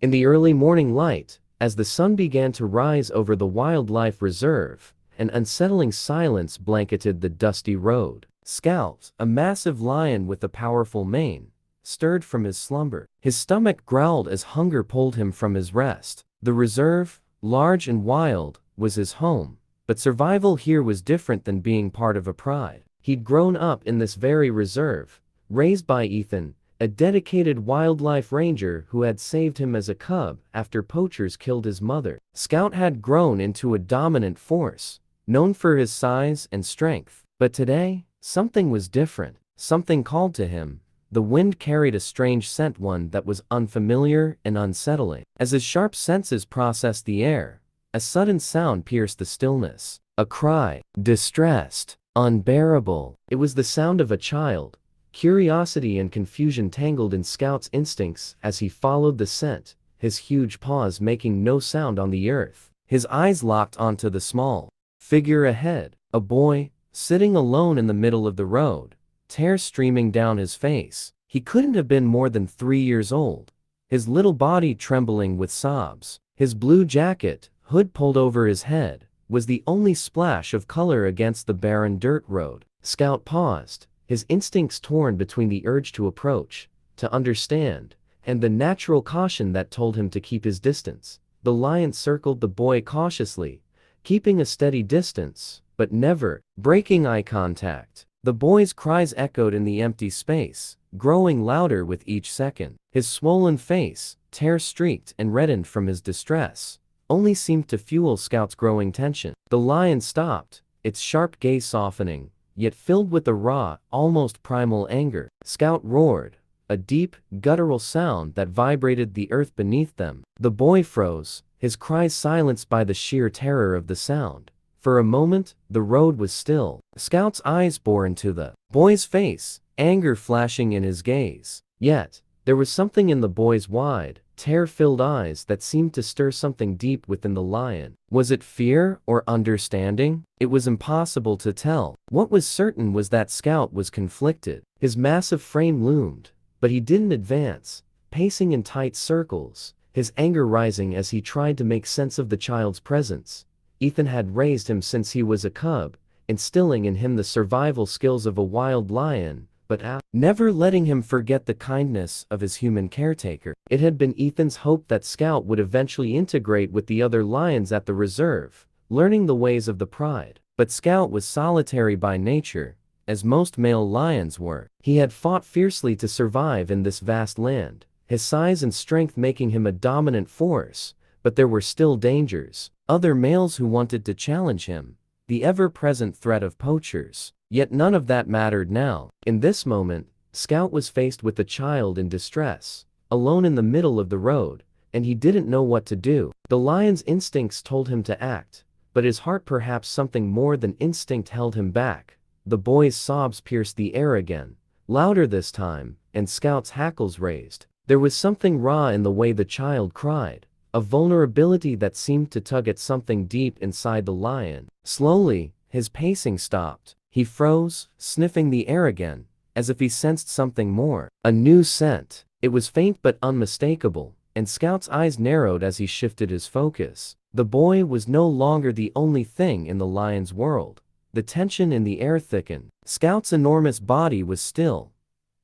In the early morning light, as the sun began to rise over the wildlife reserve, an unsettling silence blanketed the dusty road. Scout, a massive lion with a powerful mane, stirred from his slumber. His stomach growled as hunger pulled him from his rest. The reserve, large and wild, was his home, but survival here was different than being part of a pride. He'd grown up in this very reserve, raised by Ethan, a dedicated wildlife ranger who had saved him as a cub after poachers killed his mother. Scout had grown into a dominant force, known for his size and strength. But today, something was different. Something called to him. The wind carried a strange scent, one that was unfamiliar and unsettling. As his sharp senses processed the air, a sudden sound pierced the stillness. A cry, distressed, unbearable. It was the sound of a child. Curiosity and confusion tangled in Scout's instincts as he followed the scent, his huge paws making no sound on the earth. His eyes locked onto the small figure ahead, a boy, sitting alone in the middle of the road, tears streaming down his face. He couldn't have been more than 3 years old, his little body trembling with sobs. His blue jacket, hood pulled over his head, was the only splash of color against the barren dirt road. Scout paused, his instincts torn between the urge to approach, to understand, and the natural caution that told him to keep his distance. The lion circled the boy cautiously, keeping a steady distance, but never breaking eye contact. The boy's cries echoed in the empty space, growing louder with each second. His swollen face, tear-streaked and reddened from his distress, only seemed to fuel Scout's growing tension. The lion stopped, its sharp gaze softening, yet filled with a raw, almost primal anger. Scout roared, a deep, guttural sound that vibrated the earth beneath them. The boy froze, his cries silenced by the sheer terror of the sound. For a moment, the road was still. Scout's eyes bore into the boy's face, anger flashing in his gaze. Yet, there was something in the boy's wide, tear-filled eyes that seemed to stir something deep within the lion. Was it fear or understanding? It was impossible to tell. What was certain was that Scout was conflicted. His massive frame loomed, but he didn't advance, pacing in tight circles, his anger rising as he tried to make sense of the child's presence. Ethan had raised him since he was a cub, instilling in him the survival skills of a wild lion, but never letting him forget the kindness of his human caretaker. It had been Ethan's hope that Scout would eventually integrate with the other lions at the reserve, learning the ways of the pride. But Scout was solitary by nature, as most male lions were. He had fought fiercely to survive in this vast land, his size and strength making him a dominant force, but there were still dangers. Other males who wanted to challenge him, the ever-present threat of poachers. Yet none of that mattered now. In this moment, Scout was faced with a child in distress, alone in the middle of the road, and he didn't know what to do. The lion's instincts told him to act, but his heart, perhaps something more than instinct, held him back. The boy's sobs pierced the air again, louder this time, and Scout's hackles raised. There was something raw in the way the child cried, a vulnerability that seemed to tug at something deep inside the lion. Slowly, his pacing stopped. He froze, sniffing the air again, as if he sensed something more. A new scent. It was faint but unmistakable, and Scout's eyes narrowed as he shifted his focus. The boy was no longer the only thing in the lion's world. The tension in the air thickened. Scout's enormous body was still,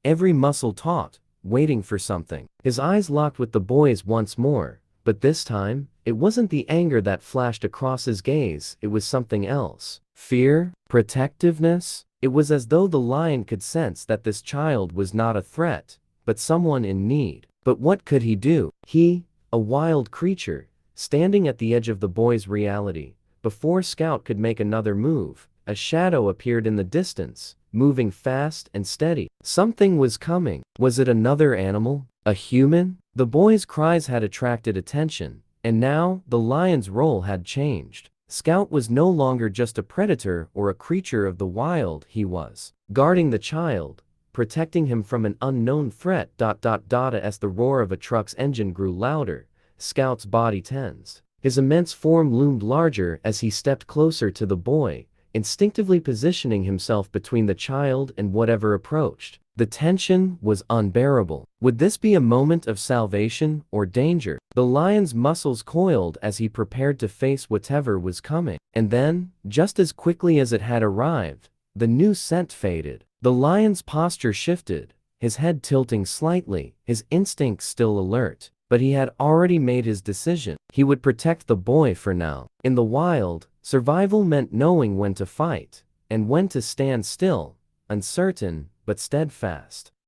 every muscle taut, waiting for something. His eyes locked with the boy's once more, but this time, it wasn't the anger that flashed across his gaze, it was something else. Fear? Protectiveness? It was as though the lion could sense that this child was not a threat, but someone in need. But what could he do? He, a wild creature, standing at the edge of the boy's reality. Before Scout could make another move, a shadow appeared in the distance, moving fast and steady. Something was coming. Was it another animal? A human? The boy's cries had attracted attention, and now the lion's role had changed. Scout was no longer just a predator or a creature of the wild. He was guarding the child, protecting him from an unknown threat. As the roar of a truck's engine grew louder, Scout's body tensed. His immense form loomed larger as he stepped closer to the boy, instinctively positioning himself between the child and whatever approached. The tension was unbearable. Would this be a moment of salvation or danger? The lion's muscles coiled as he prepared to face whatever was coming. And then, just as quickly as it had arrived, the new scent faded. The lion's posture shifted, his head tilting slightly, his instincts still alert. But he had already made his decision. He would protect the boy for now. In the wild, survival meant knowing when to fight and when to stand still, uncertain but steadfast.